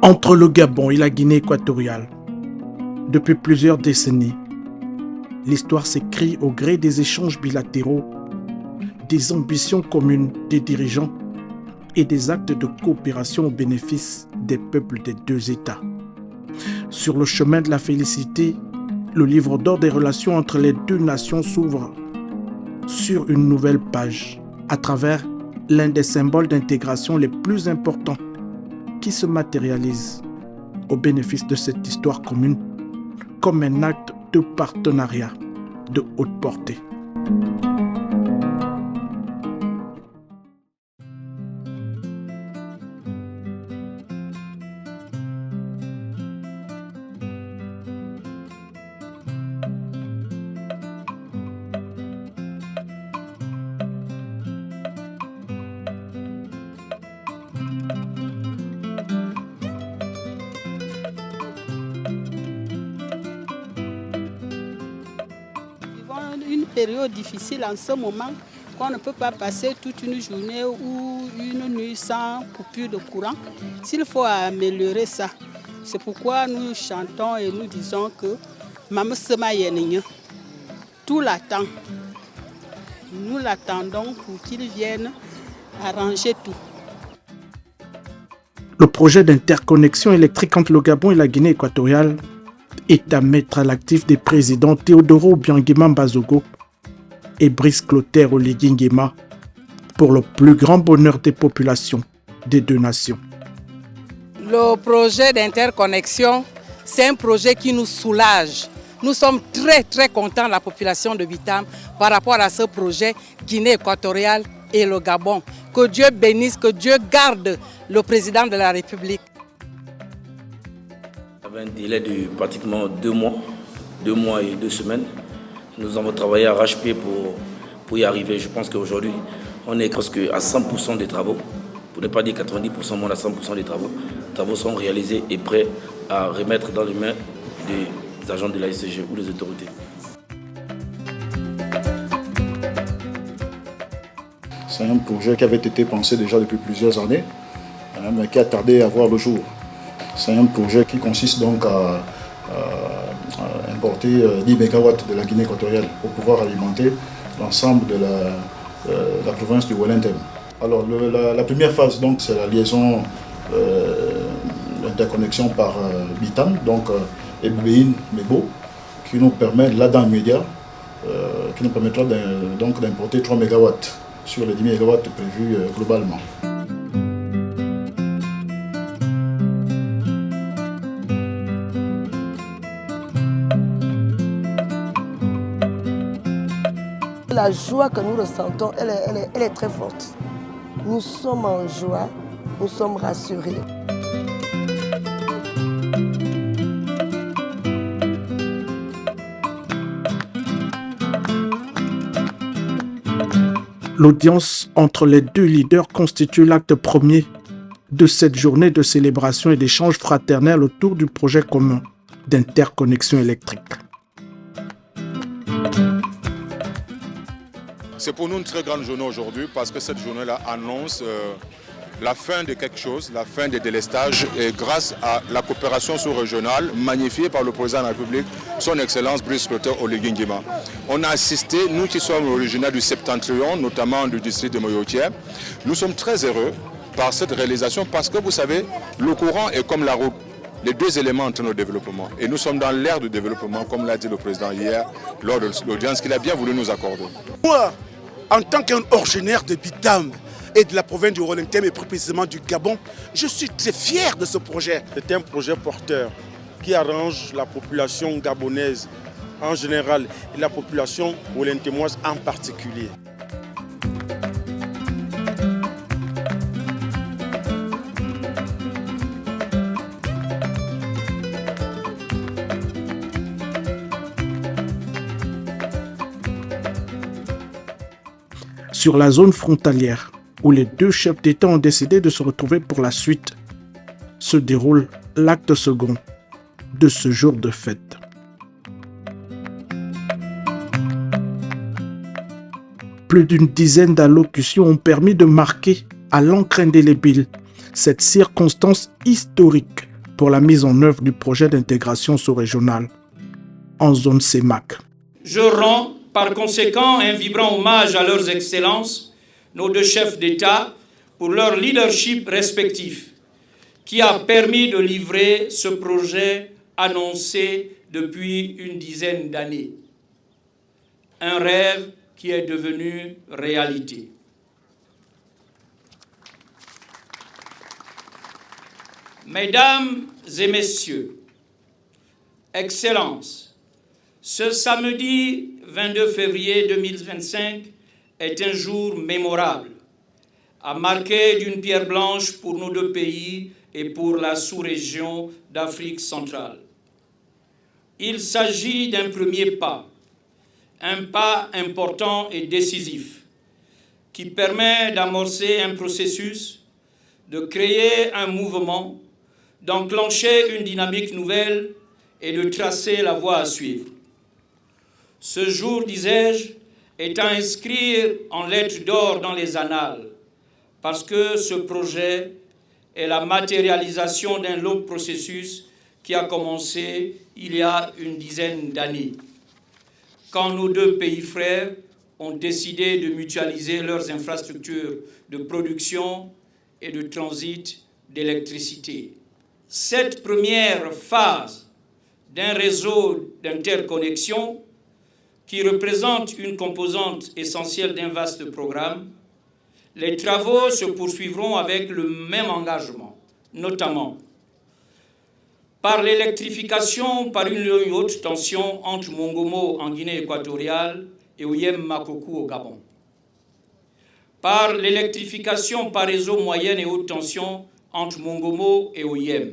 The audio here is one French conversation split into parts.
Entre le Gabon et la Guinée équatoriale, depuis plusieurs décennies, l'histoire s'écrit au gré des échanges bilatéraux, des ambitions communes des dirigeants et des actes de coopération au bénéfice des peuples des deux États. Sur le chemin de la félicité, le livre d'or des relations entre les deux nations s'ouvre sur une nouvelle page à travers l'un des symboles d'intégration les plus importants qui se matérialise au bénéfice de cette histoire commune comme un acte de partenariat de haute portée. Une période difficile en ce moment, qu'on ne peut pas passer toute une journée ou une nuit sans coupure de courant. S'il faut améliorer ça, c'est pourquoi nous chantons et nous disons que Maman Sema Yenigno, tout l'attend. Nous l'attendons pour qu'il vienne arranger tout. Le projet d'interconnexion électrique entre le Gabon et la Guinée équatoriale est à mettre à l'actif des présidents Théodoro Obiang Bazogo et Brice Clotaire Oligui Nguema pour le plus grand bonheur des populations des deux nations. Le projet d'interconnexion, c'est un projet qui nous soulage. Nous sommes très contents, la population de Bitam, par rapport à ce projet Guinée équatoriale et le Gabon. Que Dieu bénisse, que Dieu garde le président de la République. Avec un délai de pratiquement 2 mois et 2 semaines. Nous avons travaillé à arrache-pied pour y arriver. Je pense qu'aujourd'hui, on est presque à 100% des travaux, pour ne pas dire 90%, moins à 100% des travaux. Les travaux sont réalisés et prêts à remettre dans les mains des agents de la SCG ou des autorités. C'est un projet qui avait été pensé déjà depuis plusieurs années, mais qui a tardé à voir le jour. C'est un projet qui consiste donc à importer 10 MW de la Guinée équatoriale pour pouvoir alimenter l'ensemble de la province du Wellington. Alors la première phase, c'est la liaison d'interconnexion par Bitam, donc Eboubein Mebo, qui nous permet là dans l'immédiat, qui nous permettra d'importer 3 MW sur les 10 MW prévus globalement. La joie que nous ressentons, elle est très forte. Nous sommes en joie, nous sommes rassurés. L'audience entre les deux leaders constitue l'acte premier de cette journée de célébration et d'échange fraternel autour du projet commun d'interconnexion électrique. C'est pour nous une très grande journée aujourd'hui parce que cette journée-là annonce la fin de quelque chose, la fin des délestages et grâce à la coopération sous-régionale magnifiée par le président de la République, son Excellence Brice Clotaire Oligui Nguema. On a assisté, nous qui sommes originaires du Septentrion, notamment du district de Moyotier, nous sommes très heureux par cette réalisation parce que vous savez, le courant est comme la route. Les deux éléments entre nos développements. Et nous sommes dans l'ère du développement, comme l'a dit le président hier, lors de l'audience qu'il a bien voulu nous accorder. Moi, en tant qu'un originaire de Bitam et de la province du Wellington, et plus précisément du Gabon, je suis très fier de ce projet. C'est un projet porteur qui arrange la population gabonaise en général et la population wellingtonoise en particulier. Sur la zone frontalière, où les deux chefs d'État ont décidé de se retrouver pour la suite, se déroule l'acte second de ce jour de fête. Plus d'une dizaine d'allocutions ont permis de marquer à l'encre indélébile cette circonstance historique pour la mise en œuvre du projet d'intégration sous-régionale en zone CEMAC. Je rends par conséquent un vibrant hommage à leurs excellences, nos deux chefs d'État, pour leur leadership respectif, qui a permis de livrer ce projet annoncé depuis une dizaine d'années. Un rêve qui est devenu réalité. Mesdames et messieurs, Excellences, ce samedi 22 février 2025 est un jour mémorable, à marquer d'une pierre blanche pour nos deux pays et pour la sous-région d'Afrique centrale. Il s'agit d'un premier pas, un pas important et décisif, qui permet d'amorcer un processus, de créer un mouvement, d'enclencher une dynamique nouvelle et de tracer la voie à suivre. Ce jour, disais-je, est à inscrire en lettres d'or dans les annales, parce que ce projet est la matérialisation d'un long processus qui a commencé il y a une dizaine d'années, quand nos deux pays frères ont décidé de mutualiser leurs infrastructures de production et de transit d'électricité. Cette première phase d'un réseau d'interconnexion qui représente une composante essentielle d'un vaste programme, les travaux se poursuivront avec le même engagement, notamment par l'électrification par une ligne haute tension entre Mongomo en Guinée équatoriale et Oyem Makokou au Gabon, par l'électrification par réseau moyenne et haute tension entre Mongomo et Oyem,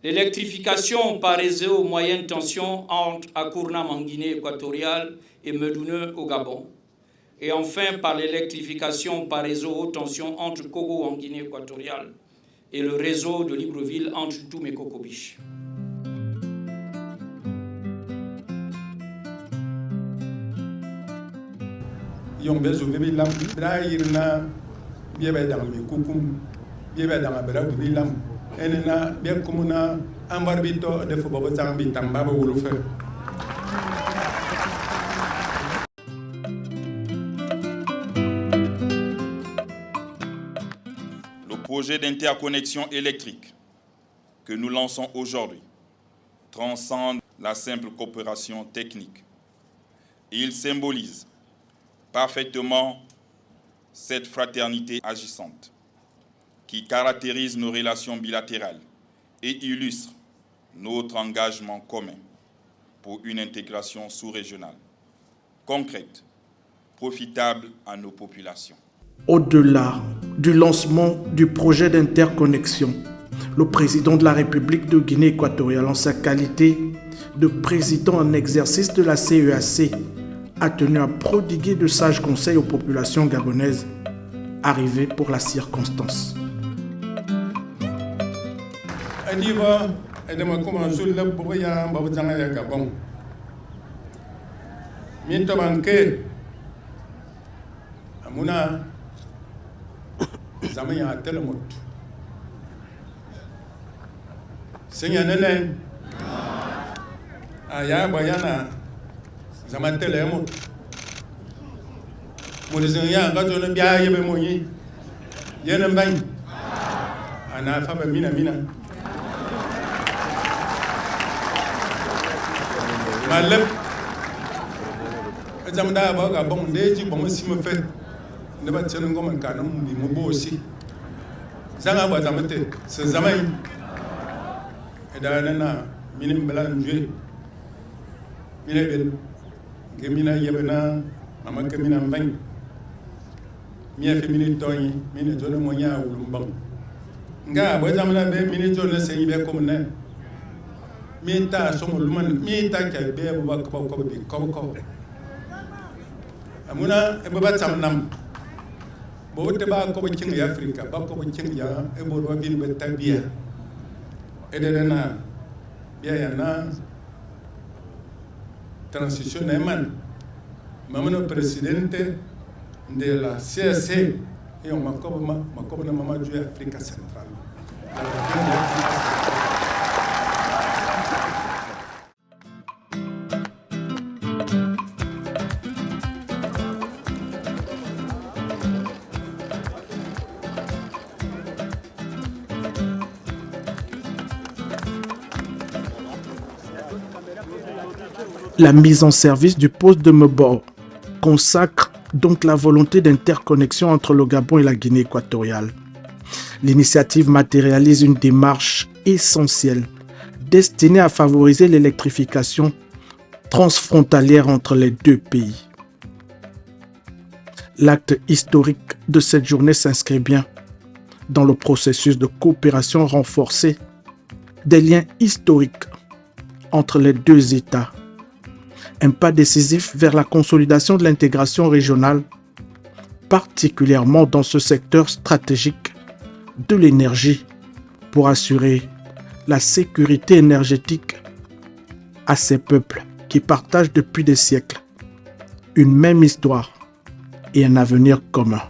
l'électrification par réseau moyenne tension entre Akournam en Guinée équatoriale et Medoune au Gabon, et enfin par l'électrification par réseau haute tension entre Kogo en Guinée équatoriale et le réseau de Libreville entre Toum et Kokobiche. Le projet d'interconnexion électrique que nous lançons aujourd'hui transcende la simple coopération technique. Il symbolise parfaitement cette fraternité agissante qui caractérise nos relations bilatérales et illustre notre engagement commun pour une intégration sous-régionale, concrète, profitable à nos populations. Au-delà du lancement du projet d'interconnexion, le président de la République de Guinée équatoriale, en sa qualité de président en exercice de la CEAC, a tenu à prodiguer de sages conseils aux populations gabonaises arrivées pour la circonstance. Zamaya telemot. Senya nene. Aya bayana zaman telemot. Molizenya ngazo biya yebe moyi. Yena mbany. Ana faba mina. Malep. Zamda ba ga bon deji bon sima fe. Ne ba tsene ngoma kana mbi mo bosi zanga ba zamate se zamai edana na minim bala njwe mine bel gemina yebena mama kemina mbang mia fe mini toyi mini jone mo nya wulum bang nga ba zamana be mini jone se yibe ko ne mi ta so mo luman mi ta ka be ba ko bi ko amuna e ba tamnam bo te ba ko cing ya Afrika ba ko cing ya e bo wa bin be tabia e de na bia ya na transition man mamano presidente de la CAC e on makoba na mama du Afrika Central La mise en service du poste de Mbor consacre donc la volonté d'interconnexion entre le Gabon et la Guinée équatoriale. L'initiative matérialise une démarche essentielle destinée à favoriser l'électrification transfrontalière entre les deux pays. L'acte historique de cette journée s'inscrit bien dans le processus de coopération renforcée des liens historiques entre les deux États. Un pas décisif vers la consolidation de l'intégration régionale, particulièrement dans ce secteur stratégique de l'énergie, pour assurer la sécurité énergétique à ces peuples qui partagent depuis des siècles une même histoire et un avenir commun.